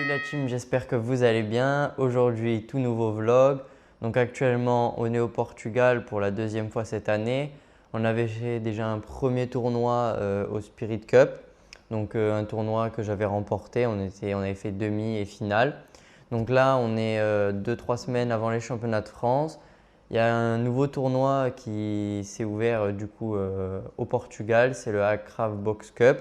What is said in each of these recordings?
Salut la team, j'espère que vous allez bien. Aujourd'hui, tout nouveau vlog. Donc actuellement, on est au Portugal pour la deuxième fois cette année. On avait fait déjà un premier tournoi au Spirit Cup. Donc un tournoi que j'avais remporté. On avait fait demi et finale. Donc là, on est 2-3 semaines avant les championnats de France. Il y a un nouveau tournoi qui s'est ouvert du coup au Portugal. C'est le Hakrave Box Cup.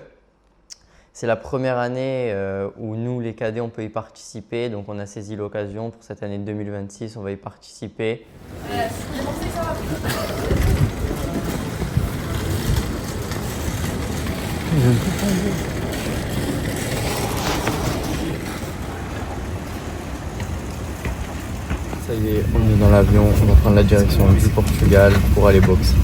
C'est la première année où nous, les cadets, on peut y participer. Donc, on a saisi l'occasion pour cette année 2026, on va y participer. Ça y est, on est dans l'avion, on va prendre la direction du Portugal pour aller boxer.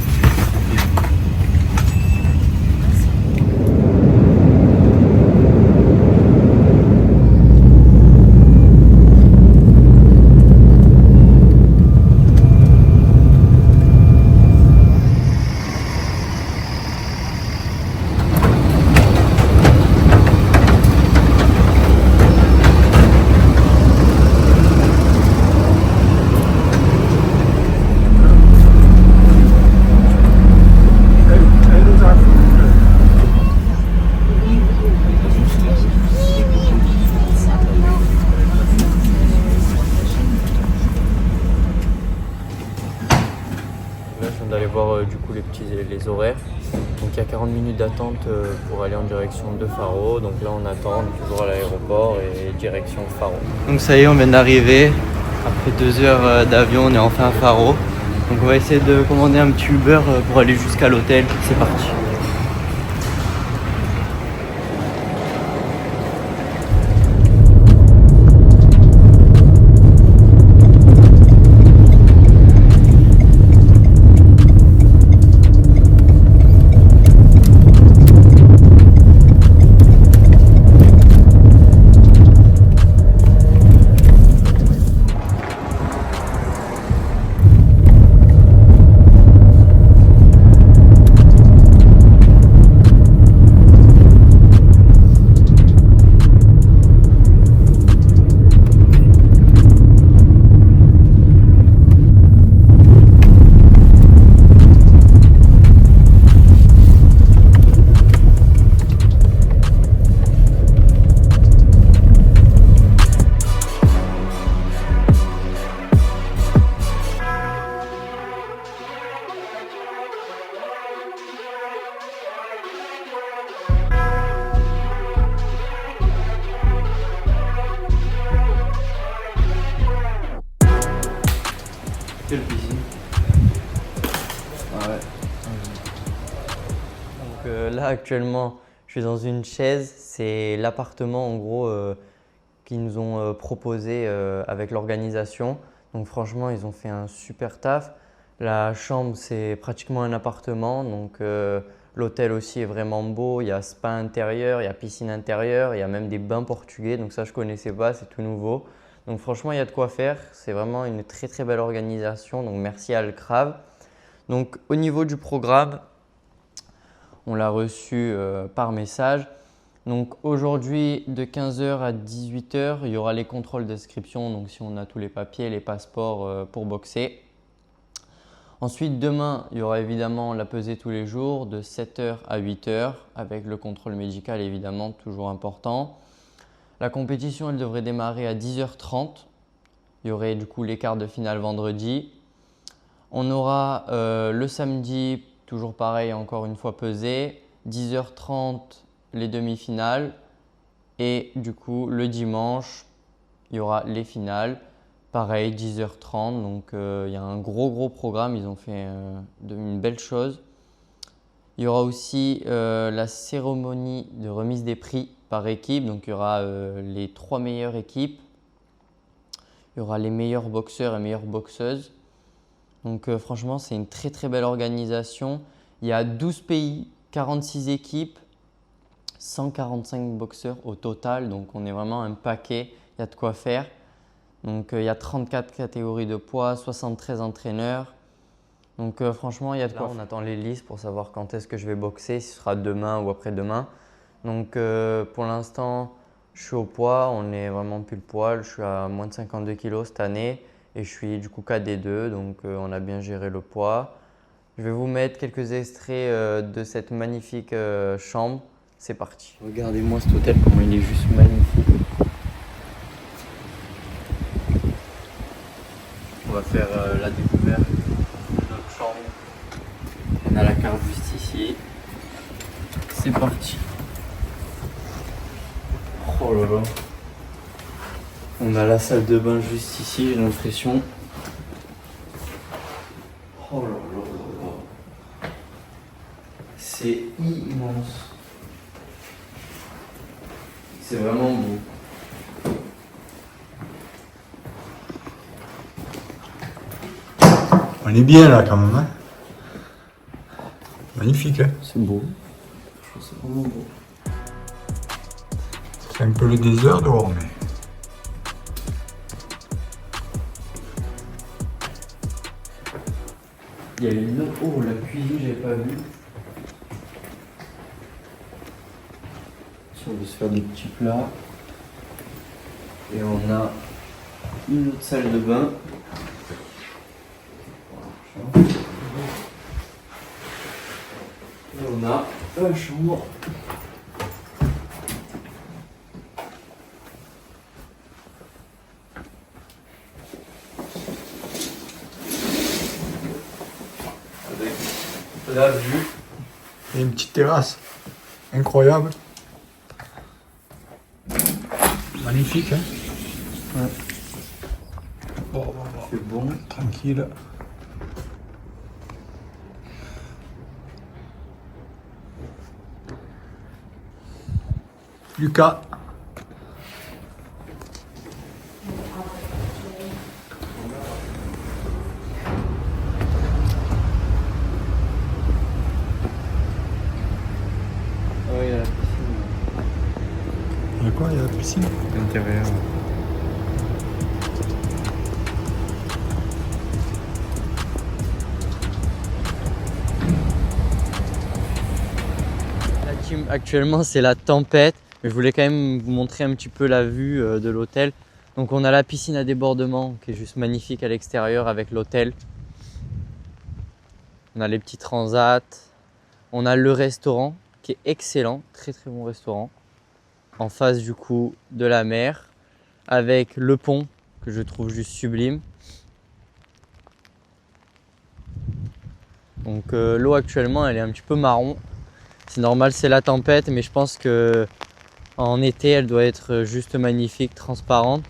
Là, je viens d'aller voir du coup les horaires. Donc il y a 40 minutes d'attente pour aller en direction de Faro. Donc là, on attend, on est toujours à l'aéroport et direction Faro. Donc ça y est, on vient d'arriver. Après 2 heures d'avion, on est enfin à Faro. Donc on va essayer de commander un petit Uber pour aller jusqu'à l'hôtel. C'est parti. Quelle piscine. Ah ouais. Donc là actuellement je suis dans une chaise, c'est l'appartement en gros qu'ils nous ont proposé avec l'organisation. Donc franchement ils ont fait un super taf. La chambre c'est pratiquement un appartement, donc l'hôtel aussi est vraiment beau, il y a spa intérieur, il y a piscine intérieure, il y a même des bains portugais, donc ça je ne connaissais pas, c'est tout nouveau. Donc franchement il y a de quoi faire, c'est vraiment une très très belle organisation, donc merci à Hakrave. Donc au niveau du programme, on l'a reçu par message. Donc aujourd'hui de 15 h à 18 h, il y aura les contrôles d'inscription, donc si on a tous les papiers, les passeports pour boxer. Ensuite demain, il y aura évidemment la pesée tous les jours de 7 h à 8 h avec le contrôle médical évidemment, toujours important. La compétition, elle devrait démarrer à 10 h 30. Il y aurait du coup les quarts de finale vendredi. On aura le samedi, toujours pareil, encore une fois pesé, 10 h 30 les demi-finales et du coup le dimanche, il y aura les finales, pareil 10 h 30, donc il y a un gros programme, ils ont fait une belle chose. Il y aura aussi la cérémonie de remise des prix par équipe, donc il y aura les 3 meilleures équipes, il y aura les meilleurs boxeurs et meilleures boxeuses. Donc franchement, c'est une très très belle organisation. Il y a 12 pays, 46 équipes, 145 boxeurs au total. Donc on est vraiment un paquet, il y a de quoi faire. Donc il y a 34 catégories de poids, 73 entraîneurs. Donc franchement, il y a de quoi. Là, on attend les listes pour savoir quand est-ce que je vais boxer, si ce sera demain ou après-demain. Donc pour l'instant, Je suis au poids, on est vraiment pile poil. Je suis à moins de 52 kg cette année et je suis du coup KD2, donc on a bien géré le poids. Je vais vous mettre quelques extraits de cette magnifique chambre. C'est parti. Regardez-moi cet hôtel, comment il est juste magnifique. On va faire la découverte de notre chambre. On a la carte juste ici. C'est parti. Oh là là. On a la salle de bain juste ici, j'ai l'impression. Oh là là là là. C'est immense. C'est vraiment beau. On est bien là quand même, hein. Magnifique, hein. C'est beau. Je trouve c'est vraiment beau. C'est un peu le désert dehors, mais... Il y a une autre. Oh, la cuisine, j'avais pas vu. Si on veut se faire des petits plats. Et on a une autre salle de bain. Et on a la chambre. Avec la vue. Et une petite terrasse. Incroyable. Magnifique, hein. Ouais. Bon, C'est bon. tranquille. Lucas. Ah oui, il y a la piscine. Il y a quoi? Il y a la piscine? L'intérieur. La team, actuellement, c'est la tempête, mais je voulais quand même vous montrer un petit peu la vue de l'hôtel. Donc, on a la piscine à débordement qui est juste magnifique à l'extérieur avec l'hôtel. On a les petits transats. On a le restaurant qui est excellent, très très bon restaurant. En face du coup de la mer, avec le pont que je trouve juste sublime. Donc l'eau actuellement elle est un petit peu marron. C'est normal, c'est la tempête, mais je pense que en été elle doit être juste magnifique, transparente.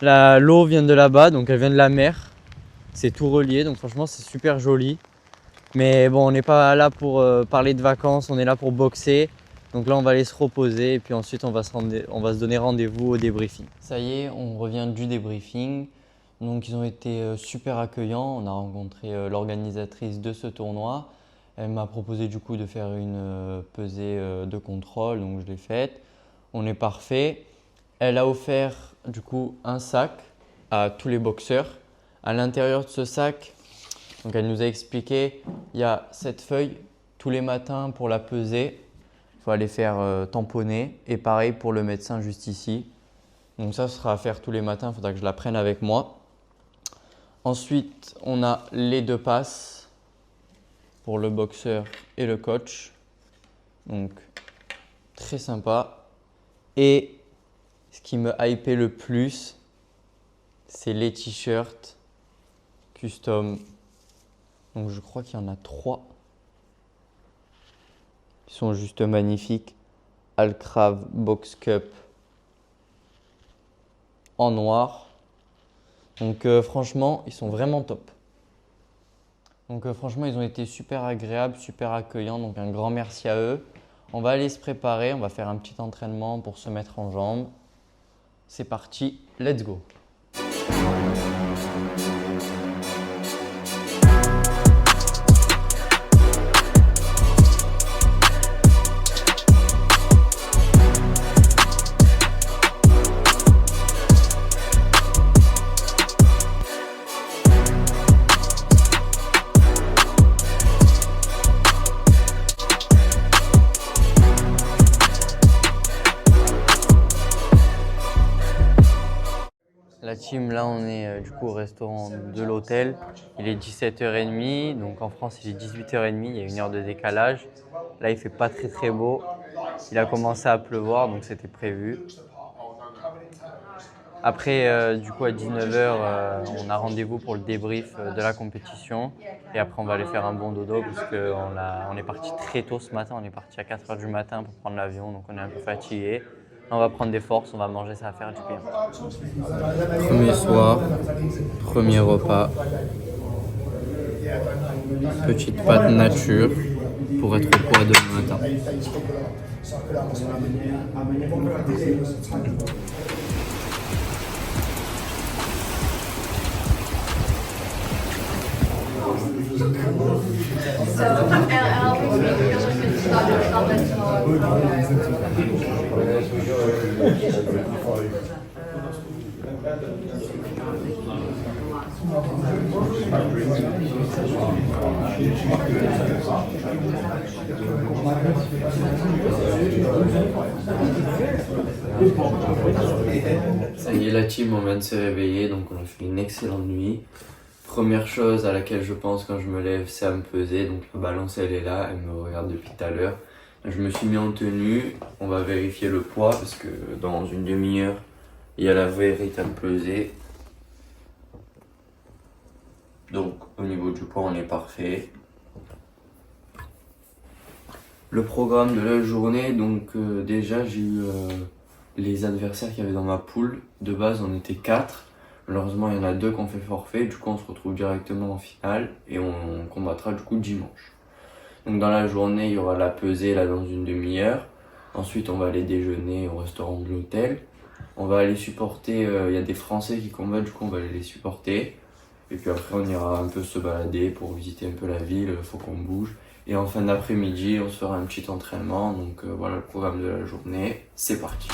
L'eau vient de là-bas, donc elle vient de la mer. C'est tout relié, donc franchement c'est super joli. Mais bon, on n'est pas là pour parler de vacances, on est là pour boxer. Donc là, on va aller se reposer et puis ensuite, on va se donner rendez-vous au débriefing. Ça y est, on revient du débriefing. Donc, ils ont été super accueillants. On a rencontré l'organisatrice de ce tournoi. Elle m'a proposé du coup de faire une pesée de contrôle, donc je l'ai faite. On est parfait. Elle a offert du coup un sac à tous les boxeurs. À l'intérieur de ce sac, donc elle nous a expliqué, il y a cette feuille tous les matins pour la peser. Il faut aller faire tamponner. Et pareil pour le médecin juste ici. Donc ça, ce sera à faire tous les matins. Il faudra que je la prenne avec moi. Ensuite, on a les 2 passes pour le boxeur et le coach. Donc très sympa. Et ce qui me hypait le plus, c'est les t-shirts custom. Donc je crois qu'il y en a 3. Ils sont juste magnifiques. Alcrave Box Cup en noir. Donc franchement, ils sont vraiment top. Donc franchement, ils ont été super agréables, super accueillants. Donc un grand merci à eux. On va aller se préparer. On va faire un petit entraînement pour se mettre en jambes. C'est parti, let's go! team, là on est du coup au restaurant de l'hôtel. Il est 17h30, donc en France il est 18h30, il y a une heure de décalage. Là il fait pas très beau. Il a commencé à pleuvoir, donc c'était prévu. Après, du coup à 19h, on a rendez-vous pour le débrief de la compétition. Et après on va aller faire un bon dodo parce qu'on est parti très tôt ce matin. On est parti à 4h du matin pour prendre l'avion, donc on est un peu fatigué. On va prendre des forces, on va manger, ça va faire du bien. Premier soir, premier repas. Petite pâte nature pour être au poids demain matin. Ça y est, la team, on vient de se réveiller, donc on a fait une excellente nuit. Première chose à laquelle je pense quand je me lève, c'est à me peser. Donc la balance, elle est là, elle me regarde depuis tout à l'heure. Je me suis mis en tenue, on va vérifier le poids parce que dans une demi-heure, il y a la véritable pesée. Donc au niveau du poids, on est parfait. Le programme de la journée, donc déjà j'ai eu les adversaires qu'il y avait dans ma poule. De base, on était 4. Malheureusement, il y en a 2 qui ont fait forfait. Du coup, on se retrouve directement en finale et on combattra du coup dimanche. Donc dans la journée, il y aura la pesée là dans une demi-heure. Ensuite, on va aller déjeuner au restaurant de l'hôtel. On va aller supporter, il y a des Français qui combattent, du coup on va aller les supporter. Et puis après, on ira un peu se balader pour visiter un peu la ville, il faut qu'on bouge. Et en fin d'après-midi, on se fera un petit entraînement. Donc voilà le programme de la journée, c'est parti.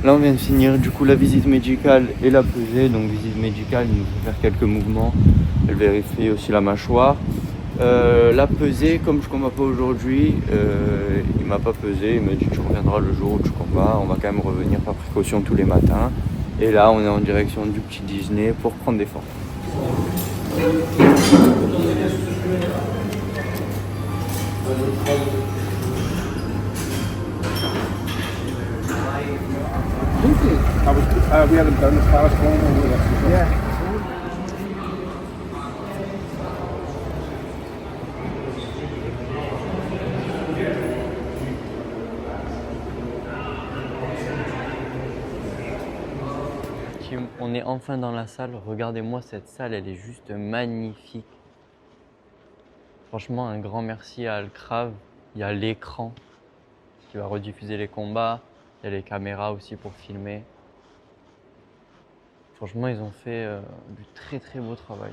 Là on vient de finir du coup la visite médicale et la pesée. Donc visite médicale, il nous faut faire quelques mouvements. Elle vérifie aussi la mâchoire. La pesée, comme je combats pas aujourd'hui, il m'a pas pesé, il m'a dit tu reviendras le jour où tu combats, on va quand même revenir par précaution tous les matins. Et là on est en direction du petit Disney pour prendre des formes. We haven't done this last one. Yeah. On est enfin dans la salle. Regardez-moi cette salle, elle est juste magnifique. Franchement, un grand merci à Alcrave. Il y a l'écran qui va rediffuser les combats. Il y a les caméras aussi pour filmer. Franchement, ils ont fait du très beau travail.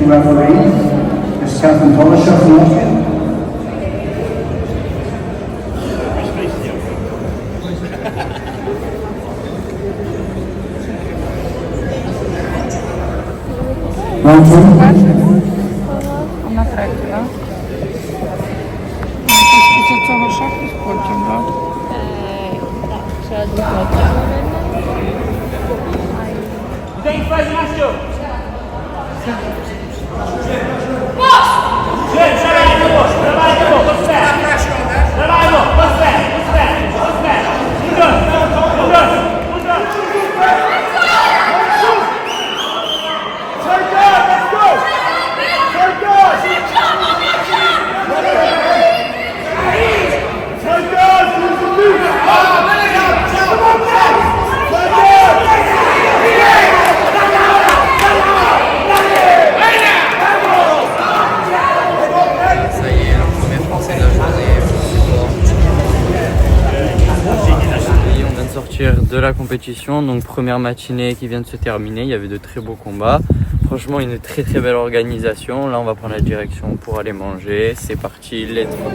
Referee is Captain Tomashev from Austria. On na trakcie, tak? Musisz całą szafę z kurczem, tak? Tak, trzeba długo. De la compétition, donc première matinée qui vient de se terminer, il y avait de très beaux combats. Franchement, une très belle organisation. Là, on va prendre la direction pour aller manger. C'est parti, let's go.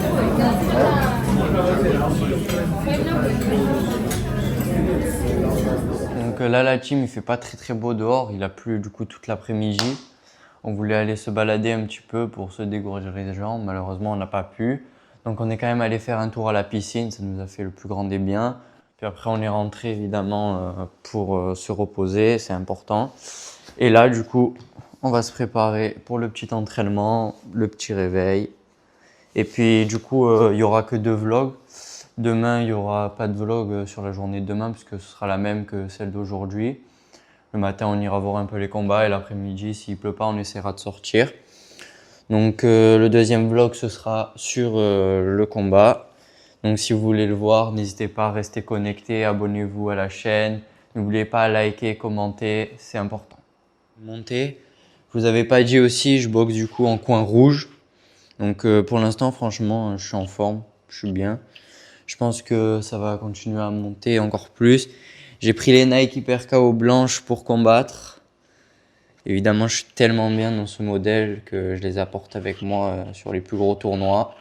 Donc là, la team, il fait pas très beau dehors. Il a plu du coup toute l'après-midi. On voulait aller se balader un petit peu pour se dégourdir les jambes. Malheureusement, on n'a pas pu. Donc on est quand même allé faire un tour à la piscine. Ça nous a fait le plus grand des biens. Puis après, on est rentré évidemment pour se reposer, c'est important. Et là, du coup, on va se préparer pour le petit entraînement, le petit réveil. Et puis, du coup, il n'y aura que 2 vlogs. Demain, il n'y aura pas de vlog sur la journée de demain, puisque ce sera la même que celle d'aujourd'hui. Le matin, on ira voir un peu les combats et l'après-midi, s'il ne pleut pas, on essaiera de sortir. Donc, le deuxième vlog, ce sera sur le combat. Donc si vous voulez le voir, n'hésitez pas à rester connecté, abonnez-vous à la chaîne. N'oubliez pas à liker, commenter, c'est important. Montez. Je vous avais pas dit aussi, je boxe du coup en coin rouge. Donc pour l'instant, franchement, je suis en forme, je suis bien. Je pense que ça va continuer à monter encore plus. J'ai pris les Nike Hyper KO blanches pour combattre. Évidemment, je suis tellement bien dans ce modèle que je les apporte avec moi sur les plus gros tournois.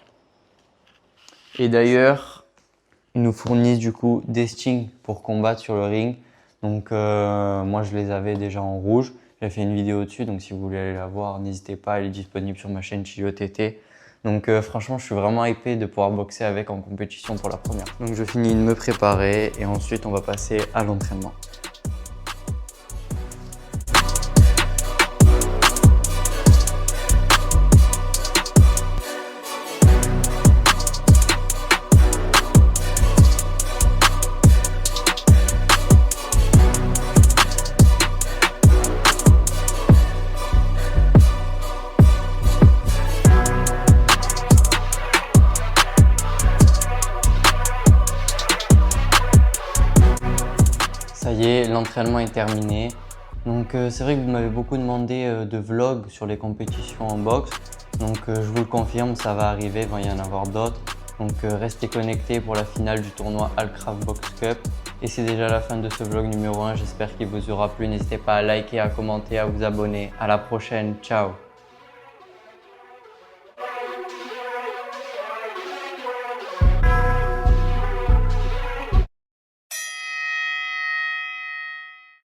Et d'ailleurs, ils nous fournissent du coup des stings pour combattre sur le ring. Donc moi, je les avais déjà en rouge. J'ai fait une vidéo dessus, donc si vous voulez aller la voir, n'hésitez pas, elle est disponible sur ma chaîne ChilioTT. Donc franchement, je suis vraiment hypé de pouvoir boxer avec en compétition pour la première. Donc je finis de me préparer et ensuite on va passer à l'entraînement. Ça y est, l'entraînement est terminé. Donc c'est vrai que vous m'avez beaucoup demandé de vlogs sur les compétitions en boxe. Donc je vous le confirme, ça va arriver, il va y en avoir d'autres. Donc restez connectés pour la finale du tournoi Allcraft Box Cup. Et c'est déjà la fin de ce vlog numéro 1, j'espère qu'il vous aura plu. N'hésitez pas à liker, à commenter, à vous abonner. À la prochaine, ciao!